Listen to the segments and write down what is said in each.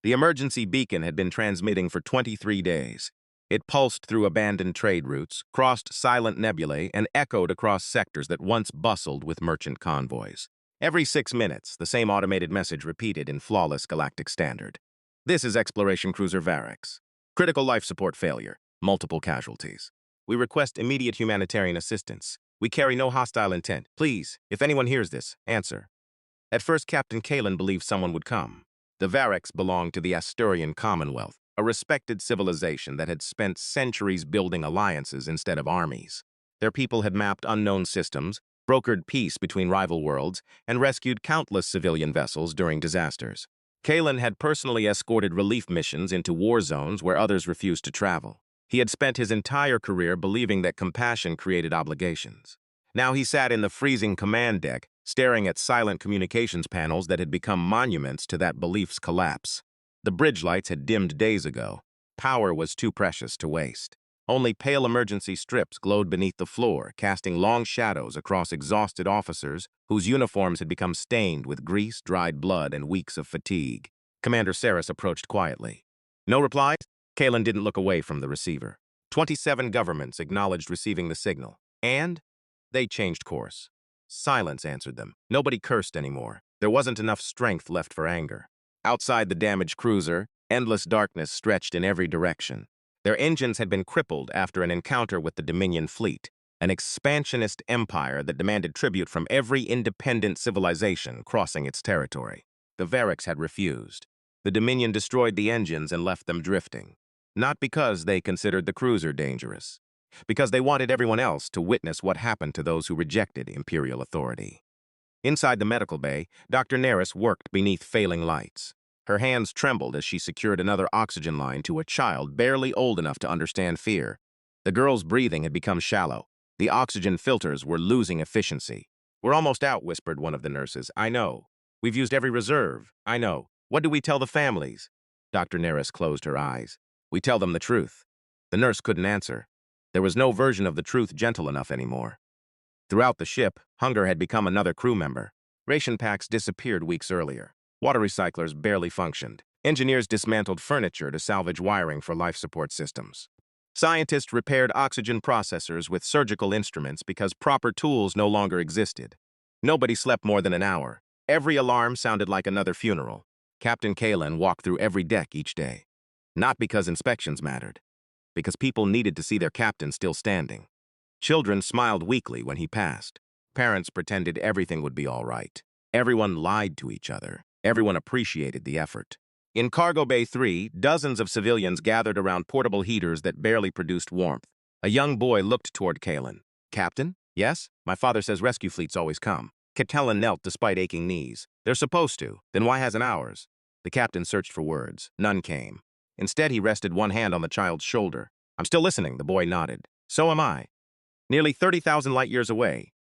The emergency beacon had been transmitting for 23 days. It pulsed through abandoned trade routes, crossed silent nebulae, and echoed across sectors that once bustled with merchant convoys. Every 6 minutes, the same automated message repeated in flawless galactic standard. This is exploration cruiser Varex. Critical life support failure. Multiple casualties. We request immediate humanitarian assistance. We carry no hostile intent. Please, if anyone hears this, answer. At first, Captain Kalen believed someone would come. The Varex belonged to the Asturian Commonwealth, a respected civilization that had spent centuries building alliances instead of armies. Their people had mapped unknown systems, brokered peace between rival worlds, and rescued countless civilian vessels during disasters. Kalen had personally escorted relief missions into war zones where others refused to travel. He had spent his entire career believing that compassion created obligations. Now he sat in the freezing command deck, staring at silent communications panels that had become monuments to that belief's collapse. The bridge lights had dimmed days ago. Power was too precious to waste. Only pale emergency strips glowed beneath the floor, casting long shadows across exhausted officers whose uniforms had become stained with grease, dried blood, and weeks of fatigue. Commander Saris approached quietly. No replies? Kalen didn't look away from the receiver. 27 governments acknowledged receiving the signal, and they changed course. Silence answered them. Nobody cursed anymore. There wasn't enough strength left for anger. Outside the damaged cruiser, endless darkness stretched in every direction. Their engines had been crippled after an encounter with the Dominion fleet, an expansionist empire that demanded tribute from every independent civilization crossing its territory. The Varex had refused. The Dominion destroyed the engines and left them drifting. Not because they considered the cruiser dangerous, because they wanted everyone else to witness what happened to those who rejected imperial authority. Inside the medical bay, Dr. Neris worked beneath failing lights. Her hands trembled as she secured another oxygen line to a child barely old enough to understand fear. The girl's breathing had become shallow. The oxygen filters were losing efficiency. "We're almost out," whispered one of the nurses. "I know. We've used every reserve. I know. What do we tell the families?" Dr. Neris closed her eyes. "We tell them the truth." The nurse couldn't answer. There was no version of the truth gentle enough anymore. Throughout the ship, hunger had become another crew member. Ration packs disappeared weeks earlier. Water recyclers barely functioned. Engineers dismantled furniture to salvage wiring for life support systems. Scientists repaired oxygen processors with surgical instruments because proper tools no longer existed. Nobody slept more than an hour. Every alarm sounded like another funeral. Captain Kalen walked through every deck each day. Not because inspections mattered, because people needed to see their captain still standing. Children smiled weakly when he passed. Parents pretended everything would be all right. Everyone lied to each other. Everyone appreciated the effort. In Cargo Bay 3, dozens of civilians gathered around portable heaters that barely produced warmth. A young boy looked toward Kalen. "Captain? Yes? My father says rescue fleets always come." Kalen knelt despite aching knees. "They're supposed to. Then why hasn't ours?" The captain searched for words. None came. Instead, he rested one hand on the child's shoulder. "I'm still listening," the boy nodded. "So am I." Nearly 30,000 light-years away,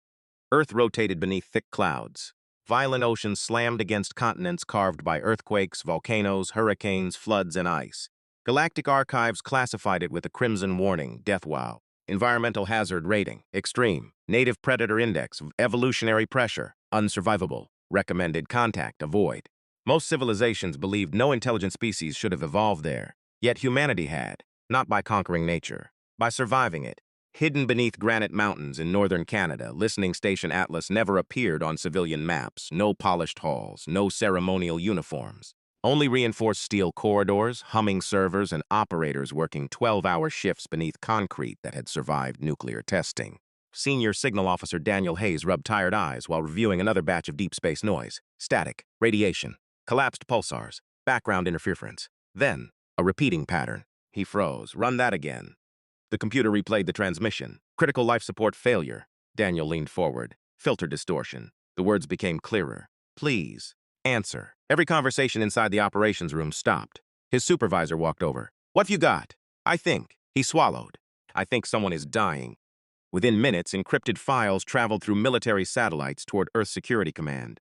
Earth rotated beneath thick clouds. Violent oceans slammed against continents carved by earthquakes, volcanoes, hurricanes, floods, and ice. Galactic archives classified it with a crimson warning, death wow. Environmental hazard rating, extreme. Native predator index, evolutionary pressure, unsurvivable. Recommended contact, avoid. Most civilizations believed no intelligent species should have evolved there. Yet humanity had, not by conquering nature, by surviving it. Hidden beneath granite mountains in northern Canada, Listening Station Atlas never appeared on civilian maps. No polished halls, no ceremonial uniforms. Only reinforced steel corridors, humming servers, and operators working 12-hour shifts beneath concrete that had survived nuclear testing. Senior Signal Officer Daniel Hayes rubbed tired eyes while reviewing another batch of deep space noise. Static, radiation, collapsed pulsars, background interference. Then, a repeating pattern. He froze. "Run that again." The computer replayed the transmission. "Critical life support failure." Daniel leaned forward. "Filter distortion." The words became clearer. "Please, answer." Every conversation inside the operations room stopped. His supervisor walked over. "What have you got?" "I think." He swallowed. "I think someone is dying." Within minutes, encrypted files traveled through military satellites toward Earth Security Command.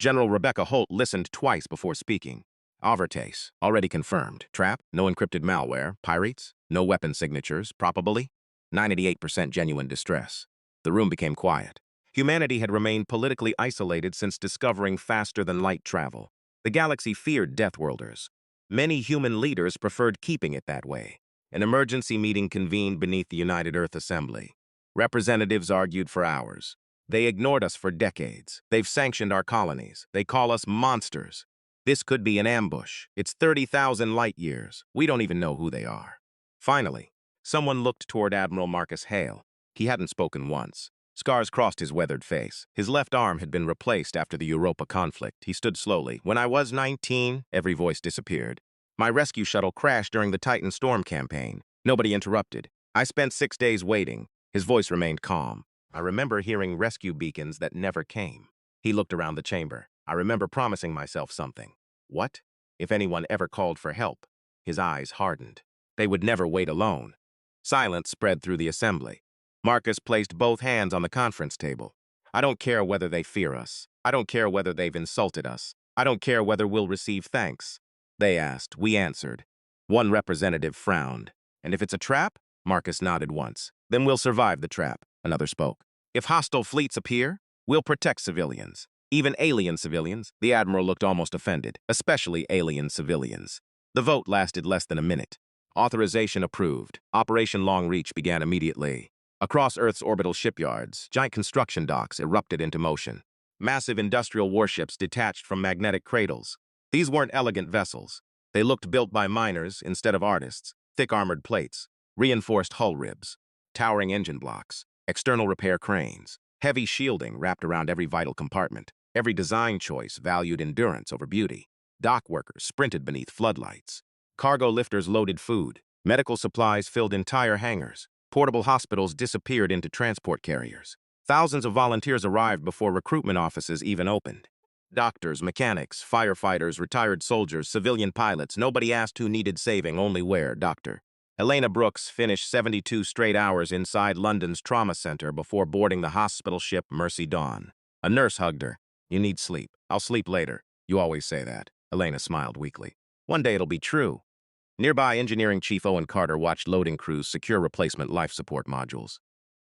General Rebecca Holt listened twice before speaking. "Overtace, already confirmed. Trap, no encrypted malware. Pirates, no weapon signatures, probably. 98% genuine distress." The room became quiet. Humanity had remained politically isolated since discovering faster-than-light travel. The galaxy feared Deathworlders. Many human leaders preferred keeping it that way. An emergency meeting convened beneath the United Earth Assembly. Representatives argued for hours. They ignored us for decades. They've sanctioned our colonies. They call us monsters. This could be an ambush. It's 30,000 light years. We don't even know who they are. Finally, someone looked toward Admiral Marcus Hale. He hadn't spoken once. Scars crossed his weathered face. His left arm had been replaced after the Europa conflict. He stood slowly. When I was 19, every voice disappeared. My rescue shuttle crashed during the Titan Storm campaign. Nobody interrupted. I spent 6 days waiting. His voice remained calm. I remember hearing rescue beacons that never came. He looked around the chamber. I remember promising myself something. What? If anyone ever called for help. His eyes hardened. They would never wait alone. Silence spread through the assembly. Marcus placed both hands on the conference table. I don't care whether they fear us. I don't care whether they've insulted us. I don't care whether we'll receive thanks. They asked. We answered. One representative frowned. And if it's a trap? Marcus nodded once. Then we'll survive the trap, another spoke. If hostile fleets appear, we'll protect civilians. Even alien civilians. The Admiral looked almost offended, especially alien civilians. The vote lasted less than a minute. Authorization approved. Operation Long Reach began immediately. Across Earth's orbital shipyards, giant construction docks erupted into motion. Massive industrial warships detached from magnetic cradles. These weren't elegant vessels. They looked built by miners instead of artists. Thick armored plates, reinforced hull ribs, towering engine blocks, external repair cranes, heavy shielding wrapped around every vital compartment. Every design choice valued endurance over beauty. Dock workers sprinted beneath floodlights. Cargo lifters loaded food. Medical supplies filled entire hangars. Portable hospitals disappeared into transport carriers. Thousands of volunteers arrived before recruitment offices even opened. Doctors, mechanics, firefighters, retired soldiers, civilian pilots, nobody asked who needed saving, only where, doctor. Elena Brooks finished 72 straight hours inside London's trauma center before boarding the hospital ship Mercy Dawn. A nurse hugged her. You need sleep. I'll sleep later. You always say that. Elena smiled weakly. One day it'll be true. Nearby, Engineering Chief Owen Carter watched loading crews secure replacement life support modules.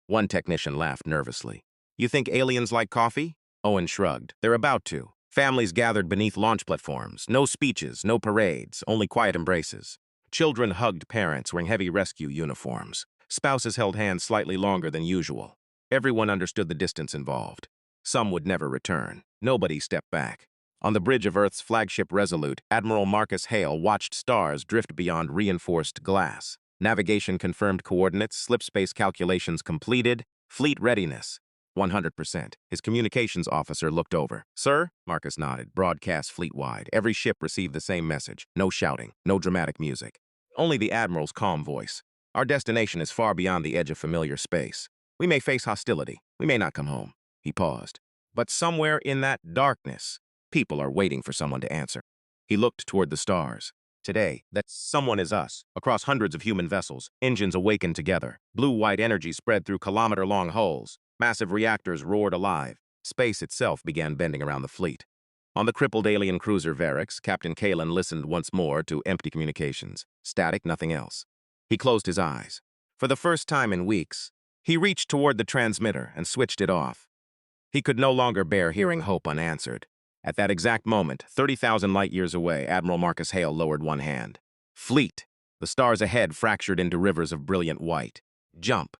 One technician laughed nervously. You think aliens like coffee? Owen shrugged. They're about to. Families gathered beneath launch platforms. No speeches, no parades, only quiet embraces. Children hugged parents wearing heavy rescue uniforms. Spouses held hands slightly longer than usual. Everyone understood the distance involved. Some would never return. Nobody stepped back. On the bridge of Earth's flagship Resolute, Admiral Marcus Hale watched stars drift beyond reinforced glass. Navigation confirmed coordinates, slip-space calculations completed, fleet readiness, 100%. His communications officer looked over. Sir? Marcus nodded, broadcast fleet-wide. Every ship received the same message. No shouting, no dramatic music. Only the Admiral's calm voice. Our destination is far beyond the edge of familiar space. We may face hostility. We may not come home. He paused. But somewhere in that darkness, people are waiting for someone to answer. He looked toward the stars. Today, that someone is us. Across hundreds of human vessels, engines awakened together. Blue-white energy spread through kilometer-long hulls. Massive reactors roared alive. Space itself began bending around the fleet. On the crippled alien cruiser Varix, Captain Kalen listened once more to empty communications. Static, nothing else. He closed his eyes. For the first time in weeks, he reached toward the transmitter and switched it off. He could no longer bear hearing hope unanswered. At that exact moment, 30,000 light-years away, Admiral Marcus Hale lowered one hand. Fleet. The stars ahead fractured into rivers of brilliant white. Jump.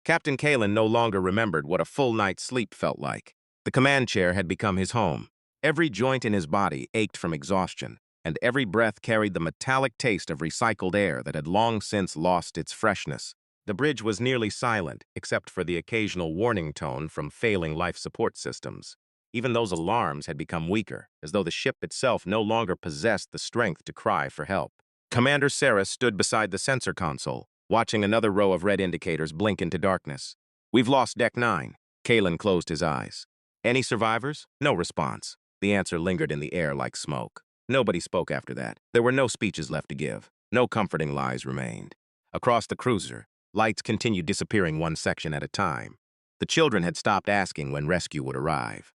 Captain Kalen no longer remembered what a full night's sleep felt like. The command chair had become his home. Every joint in his body ached from exhaustion, and every breath carried the metallic taste of recycled air that had long since lost its freshness. The bridge was nearly silent, except for the occasional warning tone from failing life support systems. Even those alarms had become weaker, as though the ship itself no longer possessed the strength to cry for help. Commander Sarah stood beside the sensor console, watching another row of red indicators blink into darkness. We've lost Deck 9. Kalen closed his eyes. Any survivors? No response. The answer lingered in the air like smoke. Nobody spoke after that. There were no speeches left to give. No comforting lies remained. Across the cruiser, lights continued disappearing one section at a time. The children had stopped asking when rescue would arrive.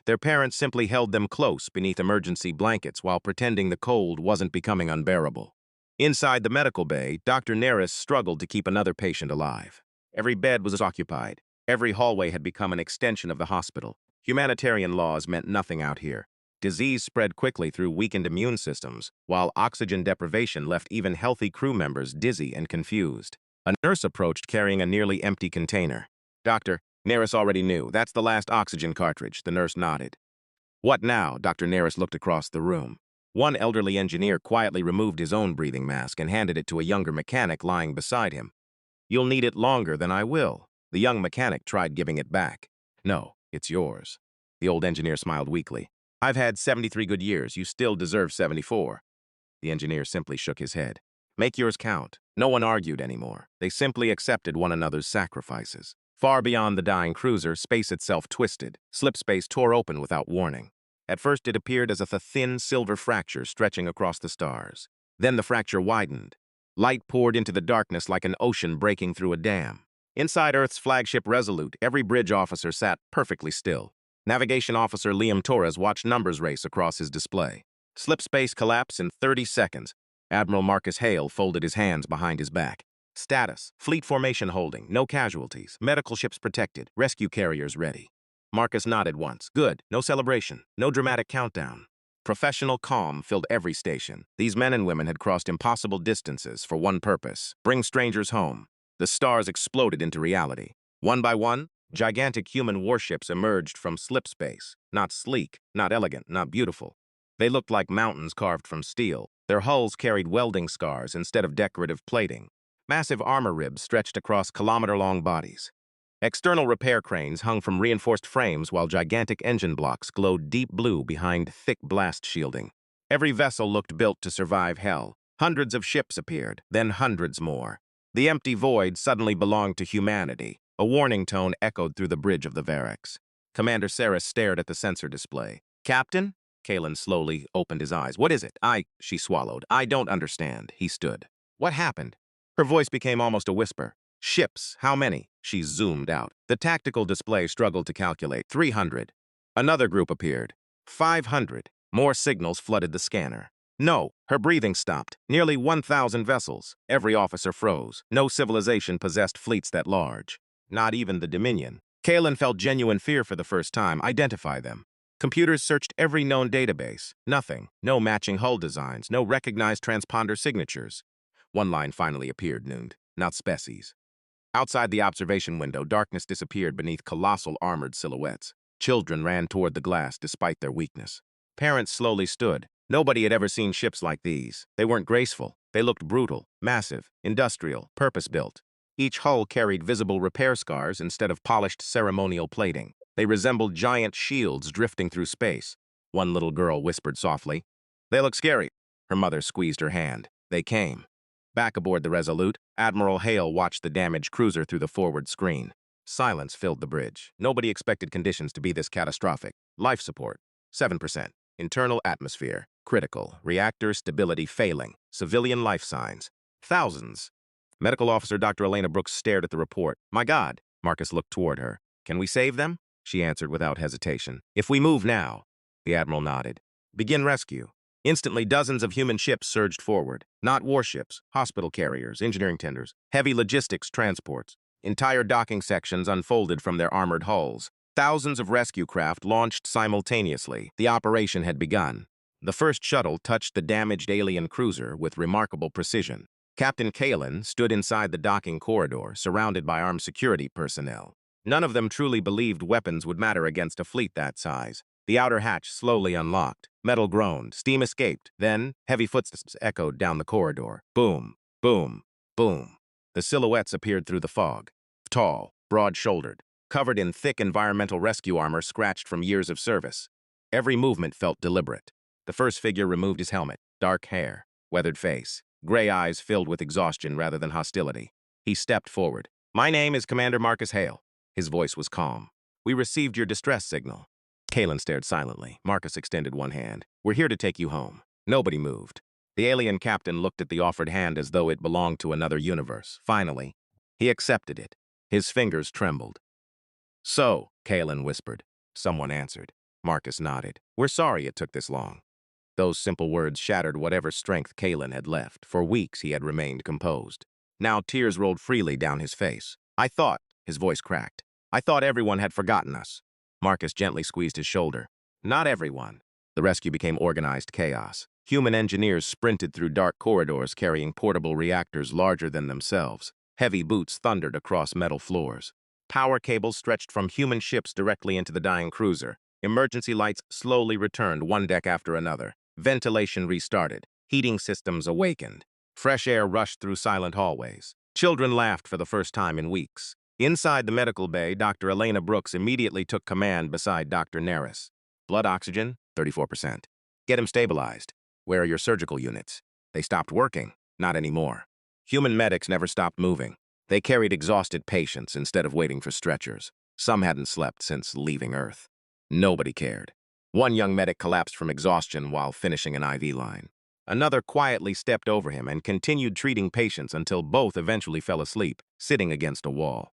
Their parents simply held them close beneath emergency blankets while pretending the cold wasn't becoming unbearable. Inside the medical bay, Dr. Neris struggled to keep another patient alive. Every bed was occupied. Every hallway had become an extension of the hospital. Humanitarian laws meant nothing out here. Disease spread quickly through weakened immune systems, while oxygen deprivation left even healthy crew members dizzy and confused. A nurse approached carrying a nearly empty container. Doctor, Neris already knew. That's the last oxygen cartridge, the nurse nodded. What now? Dr. Neris looked across the room. One elderly engineer quietly removed his own breathing mask and handed it to a younger mechanic lying beside him. You'll need it longer than I will. The young mechanic tried giving it back. No, it's yours. The old engineer smiled weakly. I've had 73 good years. You still deserve 74. The engineer simply shook his head. Make yours count. No one argued anymore. They simply accepted one another's sacrifices. Far beyond the dying cruiser, space itself twisted. Slipspace tore open without warning. At first, it appeared as if a thin silver fracture stretching across the stars. Then the fracture widened. Light poured into the darkness like an ocean breaking through a dam. Inside Earth's flagship Resolute, every bridge officer sat perfectly still. Navigation Officer Liam Torres watched numbers race across his display. Slipspace collapse in 30 seconds. Admiral Marcus Hale folded his hands behind his back. Status: fleet formation holding, no casualties, medical ships protected, rescue carriers ready. Marcus nodded once. Good, no celebration, no dramatic countdown. Professional calm filled every station. These men and women had crossed impossible distances for one purpose: bring strangers home. The stars exploded into reality. One by one, gigantic human warships emerged from slipspace. Not sleek, not elegant, not beautiful. They looked like mountains carved from steel. Their hulls carried welding scars instead of decorative plating. Massive armor ribs stretched across kilometer-long bodies. External repair cranes hung from reinforced frames while gigantic engine blocks glowed deep blue behind thick blast shielding. Every vessel looked built to survive hell. Hundreds of ships appeared, then hundreds more. The empty void suddenly belonged to humanity. A warning tone echoed through the bridge of the Varex. Commander Saris stared at the sensor display. Captain? Kalen slowly opened his eyes. What is it? She swallowed. I don't understand. He stood. What happened? Her voice became almost a whisper. Ships, how many? She zoomed out. The tactical display struggled to calculate. 300. Another group appeared. 500. More signals flooded the scanner. No, her breathing stopped. Nearly 1,000 vessels. Every officer froze. No civilization possessed fleets that large. Not even the Dominion. Kalen felt genuine fear for the first time. Identify them. Computers searched every known database. Nothing. No matching hull designs. No recognized transponder signatures. One line finally appeared, nooned. Not species. Outside the observation window, darkness disappeared beneath colossal armored silhouettes. Children ran toward the glass despite their weakness. Parents slowly stood. Nobody had ever seen ships like these. They weren't graceful. They looked brutal, massive, industrial, purpose-built. Each hull carried visible repair scars instead of polished ceremonial plating. They resembled giant shields drifting through space. One little girl whispered softly. They look scary. Her mother squeezed her hand. They came. Back aboard the Resolute, Admiral Hale watched the damaged cruiser through the forward screen. Silence filled the bridge. Nobody expected conditions to be this catastrophic. Life support, 7%. Internal atmosphere, critical. Reactor stability failing. Civilian life signs, thousands. Medical Officer Dr. Elena Brooks stared at the report. My God. Marcus looked toward her. Can we save them? She answered without hesitation. If we move now. The Admiral nodded. Begin rescue. Instantly, dozens of human ships surged forward. Not warships, hospital carriers, engineering tenders, heavy logistics transports. Entire docking sections unfolded from their armored hulls. Thousands of rescue craft launched simultaneously. The operation had begun. The first shuttle touched the damaged alien cruiser with remarkable precision. Captain Kalen stood inside the docking corridor, surrounded by armed security personnel. None of them truly believed weapons would matter against a fleet that size. The outer hatch slowly unlocked. Metal groaned. Steam escaped. Then, heavy footsteps echoed down the corridor. Boom, boom, boom. The silhouettes appeared through the fog. Tall, broad-shouldered, covered in thick environmental rescue armor scratched from years of service. Every movement felt deliberate. The first figure removed his helmet. Dark hair, weathered face, gray eyes filled with exhaustion rather than hostility. He stepped forward. My name is Commander Marcus Hale. His voice was calm. We received your distress signal. Kalen stared silently. Marcus extended one hand. We're here to take you home. Nobody moved. The alien captain looked at the offered hand as though it belonged to another universe. Finally, he accepted it. His fingers trembled. So, Kalen whispered. Someone answered. Marcus nodded. We're sorry it took this long. Those simple words shattered whatever strength Kalen had left. For weeks he had remained composed. Now tears rolled freely down his face. His voice cracked. I thought everyone had forgotten us. Marcus gently squeezed his shoulder. Not everyone. The rescue became organized chaos. Human engineers sprinted through dark corridors carrying portable reactors larger than themselves. Heavy boots thundered across metal floors. Power cables stretched from human ships directly into the dying cruiser. Emergency lights slowly returned one deck after another. Ventilation restarted. Heating systems awakened. Fresh air rushed through silent hallways. Children laughed for the first time in weeks. Inside the medical bay, Dr. Elena Brooks immediately took command beside Dr. Neris. Blood oxygen, 34%. Get him stabilized. Where are your surgical units? They stopped working. Not anymore. Human medics never stopped moving. They carried exhausted patients instead of waiting for stretchers. Some hadn't slept since leaving Earth. Nobody cared. One young medic collapsed from exhaustion while finishing an IV line. Another quietly stepped over him and continued treating patients until both eventually fell asleep, sitting against a wall.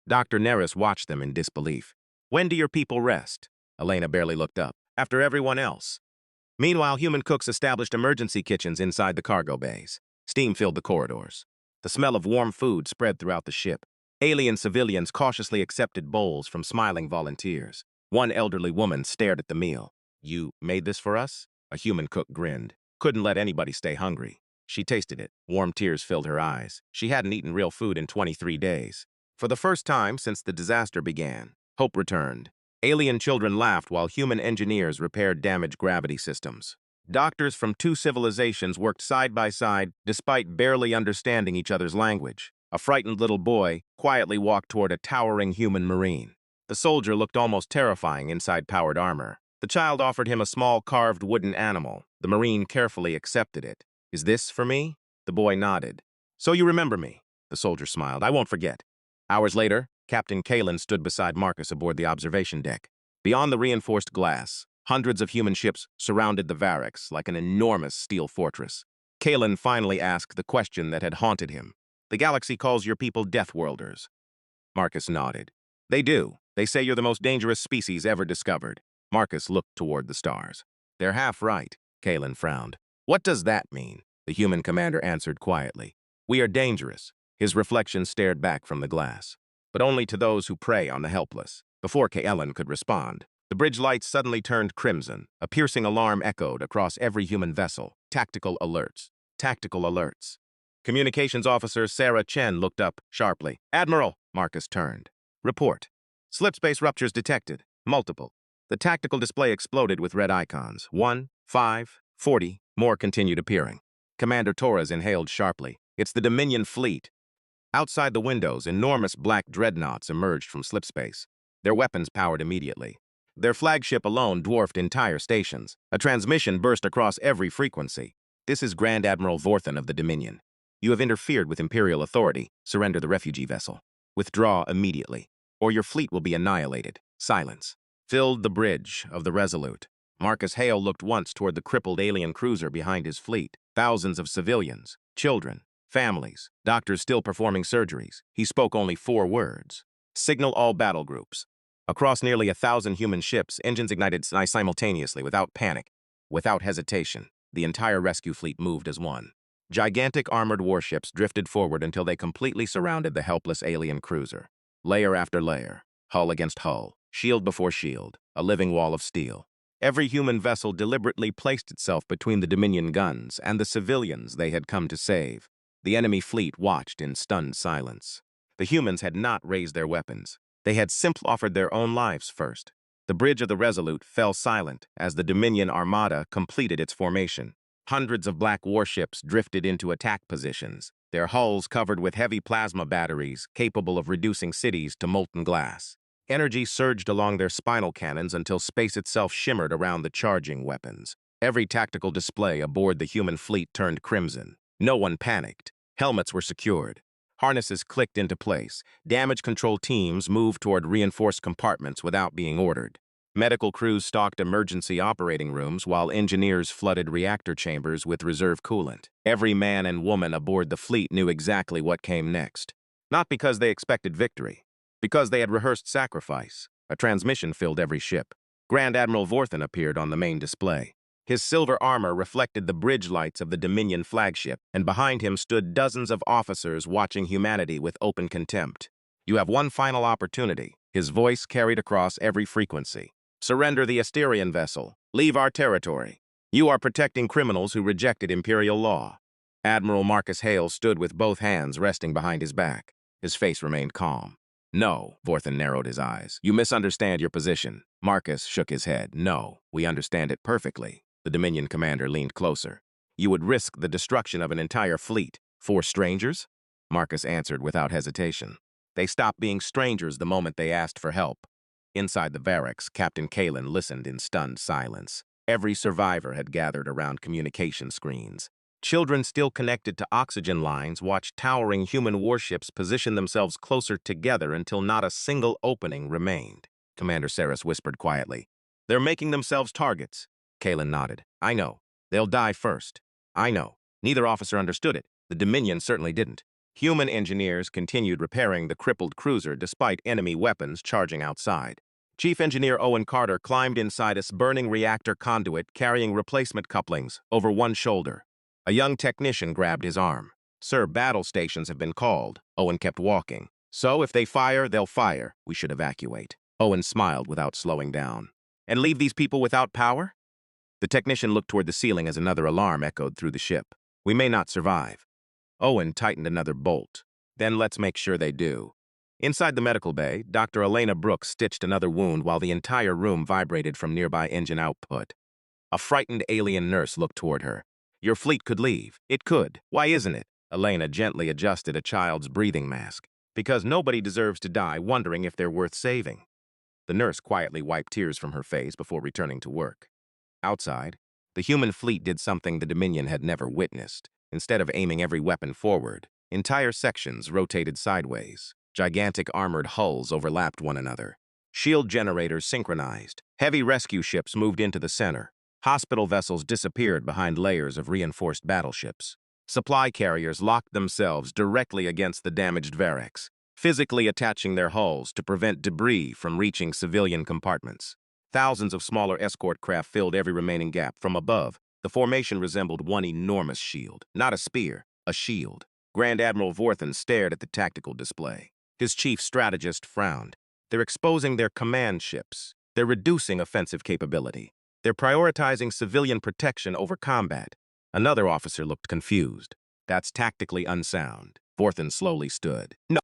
Dr. Neris watched them in disbelief. When do your people rest? Elena barely looked up. After everyone else. Meanwhile, human cooks established emergency kitchens inside the cargo bays. Steam filled the corridors. The smell of warm food spread throughout the ship. Alien civilians cautiously accepted bowls from smiling volunteers. One elderly woman stared at the meal. You made this for us? A human cook grinned. Couldn't let anybody stay hungry. She tasted it. Warm tears filled her eyes. She hadn't eaten real food in 23 days. For the first time since the disaster began, hope returned. Alien children laughed while human engineers repaired damaged gravity systems. Doctors from two civilizations worked side by side despite barely understanding each other's language. A frightened little boy quietly walked toward a towering human marine. The soldier looked almost terrifying inside powered armor. The child offered him a small carved wooden animal. The marine carefully accepted it. Is this for me? The boy nodded. So you remember me? The soldier smiled. I won't forget. Hours later, Captain Kalen stood beside Marcus aboard the observation deck. Beyond the reinforced glass, hundreds of human ships surrounded the Varix like an enormous steel fortress. Kalen finally asked the question that had haunted him. The galaxy calls your people Deathworlders. Marcus nodded. They do. They say you're the most dangerous species ever discovered. Marcus looked toward the stars. They're half right, Kalen frowned. What does that mean? The human commander answered quietly. We are dangerous. His reflection stared back from the glass. But only to those who prey on the helpless. Before Kalen could respond, the bridge lights suddenly turned crimson. A piercing alarm echoed across every human vessel. Tactical alerts. Tactical alerts. Communications officer Sarah Chen looked up sharply. Admiral, Marcus turned. Report. Slip space ruptures detected. Multiple. The tactical display exploded with red icons. 1, 5, 40. More continued appearing. Commander Torres inhaled sharply. It's the Dominion fleet. Outside the windows, enormous black dreadnoughts emerged from slipspace. Their weapons powered immediately. Their flagship alone dwarfed entire stations. A transmission burst across every frequency. This is Grand Admiral Vorthan of the Dominion. You have interfered with Imperial authority. Surrender the refugee vessel. Withdraw immediately, or your fleet will be annihilated. Silence filled the bridge of the Resolute. Marcus Hale looked once toward the crippled alien cruiser behind his fleet. Thousands of civilians, children, families, doctors still performing surgeries. He spoke only 4 words. Signal all battle groups. Across nearly 1,000 human ships, engines ignited simultaneously, without panic, without hesitation. The entire rescue fleet moved as one. Gigantic armored warships drifted forward until they completely surrounded the helpless alien cruiser. Layer after layer, hull against hull, shield before shield, a living wall of steel. Every human vessel deliberately placed itself between the Dominion guns and the civilians they had come to save. The enemy fleet watched in stunned silence. The humans had not raised their weapons. They had simply offered their own lives first. The bridge of the Resolute fell silent as the Dominion Armada completed its formation. Hundreds of black warships drifted into attack positions, their hulls covered with heavy plasma batteries capable of reducing cities to molten glass. Energy surged along their spinal cannons until space itself shimmered around the charging weapons. Every tactical display aboard the human fleet turned crimson. No one panicked. Helmets were secured. Harnesses clicked into place. Damage control teams moved toward reinforced compartments without being ordered. Medical crews stocked emergency operating rooms while engineers flooded reactor chambers with reserve coolant. Every man and woman aboard the fleet knew exactly what came next. Not because they expected victory, because they had rehearsed sacrifice. A transmission filled every ship. Grand Admiral Vorthan appeared on the main display. His silver armor reflected the bridge lights of the Dominion flagship, and behind him stood dozens of officers watching humanity with open contempt. You have one final opportunity. His voice carried across every frequency. Surrender the Asterian vessel. Leave our territory. You are protecting criminals who rejected Imperial law. Admiral Marcus Hale stood with both hands resting behind his back. His face remained calm. No, Vorthen narrowed his eyes. You misunderstand your position. Marcus shook his head. No, we understand it perfectly. The Dominion commander leaned closer. You would risk the destruction of an entire fleet. For strangers? Marcus answered without hesitation. They stopped being strangers the moment they asked for help. Inside the barracks, Captain Kalen listened in stunned silence. Every survivor had gathered around communication screens. Children still connected to oxygen lines watched towering human warships position themselves closer together until not a single opening remained. Commander Saris whispered quietly. They're making themselves targets. Kalen nodded. I know. They'll die first. I know. Neither officer understood it. The Dominion certainly didn't. Human engineers continued repairing the crippled cruiser despite enemy weapons charging outside. Chief Engineer Owen Carter climbed inside a burning reactor conduit carrying replacement couplings over one shoulder. A young technician grabbed his arm. Sir, battle stations have been called. Owen kept walking. So if they fire, they'll fire. We should evacuate. Owen smiled without slowing down. And leave these people without power? The technician looked toward the ceiling as another alarm echoed through the ship. We may not survive. Owen tightened another bolt. Then let's make sure they do. Inside the medical bay, Dr. Elena Brooks stitched another wound while the entire room vibrated from nearby engine output. A frightened alien nurse looked toward her. Your fleet could leave. It could. Why isn't it? Elena gently adjusted a child's breathing mask. Because nobody deserves to die wondering if they're worth saving. The nurse quietly wiped tears from her face before returning to work. Outside, the human fleet did something the Dominion had never witnessed. Instead of aiming every weapon forward, entire sections rotated sideways. Gigantic armored hulls overlapped one another. Shield generators synchronized. Heavy rescue ships moved into the center. Hospital vessels disappeared behind layers of reinforced battleships. Supply carriers locked themselves directly against the damaged Varex, physically attaching their hulls to prevent debris from reaching civilian compartments. Thousands of smaller escort craft filled every remaining gap. From above, the formation resembled one enormous shield. Not a spear, a shield. Grand Admiral Vorthen stared at the tactical display. His chief strategist frowned. They're exposing their command ships. They're reducing offensive capability. They're prioritizing civilian protection over combat. Another officer looked confused. That's tactically unsound. Vorthen slowly stood. No.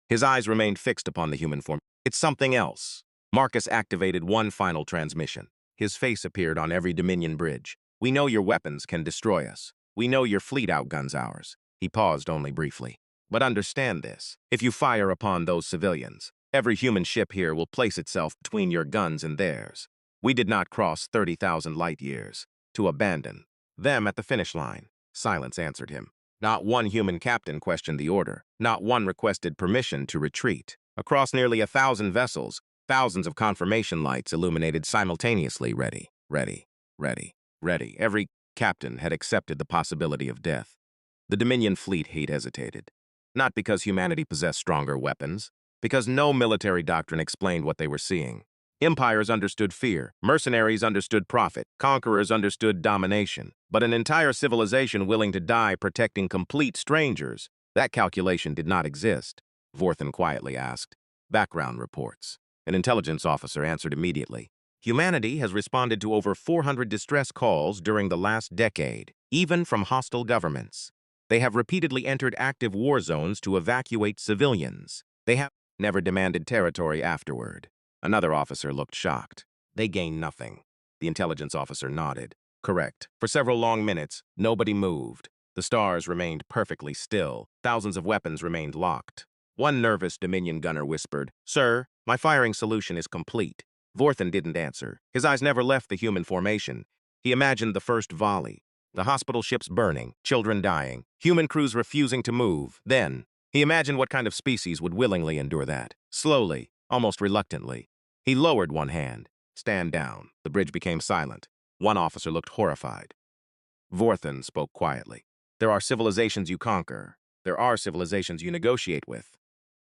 His eyes remained fixed upon the human form. It's something else. Marcus activated one final transmission. His face appeared on every Dominion bridge. We know your weapons can destroy us. We know your fleet outguns ours. He paused only briefly. But understand this. If you fire upon those civilians, every human ship here will place itself between your guns and theirs. We did not cross 30,000 light years to abandon them at the finish line. Silence answered him. Not one human captain questioned the order. Not one requested permission to retreat. Across nearly 1,000 vessels, thousands of confirmation lights illuminated simultaneously. Ready, ready, ready, ready. Every captain had accepted the possibility of death. The Dominion fleet hesitated. Not because humanity possessed stronger weapons, because no military doctrine explained what they were seeing. Empires understood fear, mercenaries understood profit, conquerors understood domination. But an entire civilization willing to die protecting complete strangers, that calculation did not exist. Vorthen quietly asked. Background reports. An intelligence officer answered immediately. Humanity has responded to over 400 distress calls during the last decade, even from hostile governments. They have repeatedly entered active war zones to evacuate civilians. They have never demanded territory afterward. Another officer looked shocked. They gained nothing. The intelligence officer nodded. Correct. For several long minutes, nobody moved. The stars remained perfectly still. Thousands of weapons remained locked. One nervous Dominion gunner whispered, Sir, my firing solution is complete. Vorthen didn't answer. His eyes never left the human formation. He imagined the first volley. The hospital ships burning, children dying, human crews refusing to move. Then, he imagined what kind of species would willingly endure that. Slowly, almost reluctantly, he lowered one hand. Stand down. The bridge became silent. One officer looked horrified. Vorthen spoke quietly. There are civilizations you conquer. There are civilizations you negotiate with.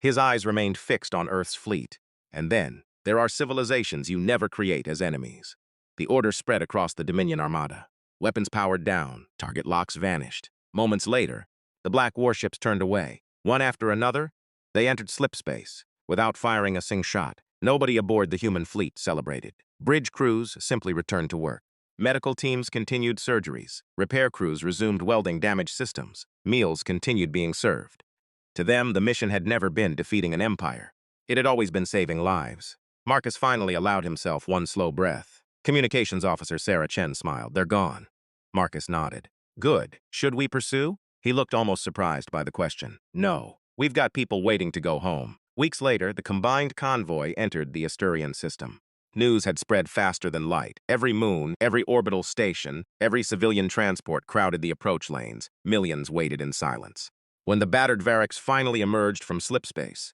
His eyes remained fixed on Earth's fleet. And then, there are civilizations you never create as enemies. The order spread across the Dominion Armada. Weapons powered down. Target locks vanished. Moments later, the black warships turned away. One after another, they entered slipspace. Without firing a single shot, nobody aboard the human fleet celebrated. Bridge crews simply returned to work. Medical teams continued surgeries. Repair crews resumed welding damaged systems. Meals continued being served. To them, the mission had never been defeating an empire. It had always been saving lives. Marcus finally allowed himself one slow breath. Communications officer Sarah Chen smiled. They're gone. Marcus nodded. Good. Should we pursue? He looked almost surprised by the question. No. We've got people waiting to go home. Weeks later, the combined convoy entered the Asturian system. News had spread faster than light. Every moon, every orbital station, every civilian transport crowded the approach lanes. Millions waited in silence. When the battered Variks finally emerged from slipspace,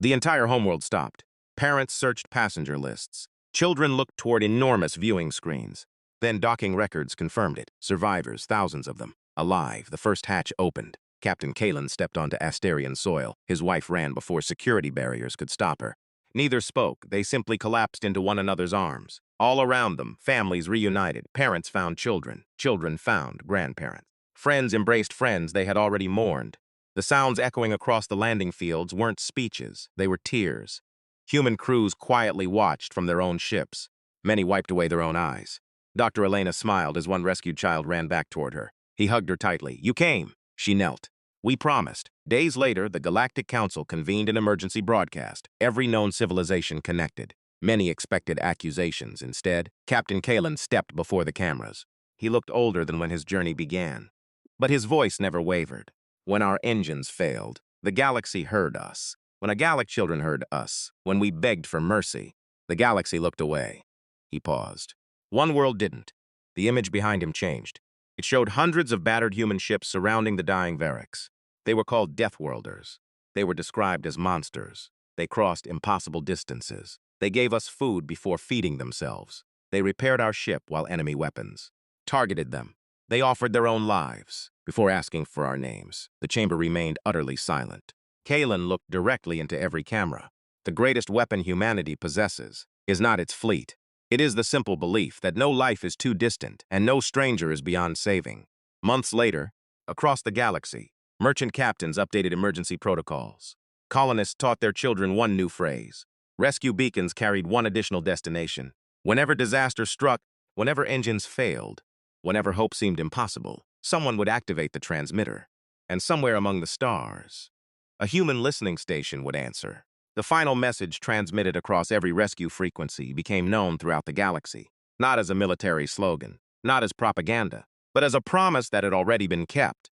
the entire homeworld stopped. Parents searched passenger lists. Children looked toward enormous viewing screens. Then docking records confirmed it. Survivors, thousands of them. Alive, the first hatch opened. Captain Kalen stepped onto Astarian soil. His wife ran before security barriers could stop her. Neither spoke. They simply collapsed into one another's arms. All around them, families reunited. Parents found children. Children found grandparents. Friends embraced friends they had already mourned. The sounds echoing across the landing fields weren't speeches. They were tears. Human crews quietly watched from their own ships. Many wiped away their own eyes. Dr. Elena smiled as one rescued child ran back toward her. He hugged her tightly. You came. She knelt. We promised. Days later, the Galactic Council convened an emergency broadcast. Every known civilization connected. Many expected accusations. Instead, Captain Kalen stepped before the cameras. He looked older than when his journey began. But his voice never wavered. When our engines failed, the galaxy heard us. When our Galactic children heard us, when we begged for mercy, the galaxy looked away. He paused. One world didn't. The image behind him changed. It showed hundreds of battered human ships surrounding the dying Variks. They were called Deathworlders. They were described as monsters. They crossed impossible distances. They gave us food before feeding themselves. They repaired our ship while enemy weapons targeted them. They offered their own lives before asking for our names. The chamber remained utterly silent. Kalen looked directly into every camera. The greatest weapon humanity possesses is not its fleet. It is the simple belief that no life is too distant and no stranger is beyond saving. Months later, across the galaxy, merchant captains updated emergency protocols. Colonists taught their children one new phrase. Rescue beacons carried one additional destination. Whenever disaster struck, whenever engines failed, whenever hope seemed impossible, someone would activate the transmitter. And somewhere among the stars, a human listening station would answer. The final message transmitted across every rescue frequency became known throughout the galaxy, not as a military slogan, not as propaganda, but as a promise that had already been kept.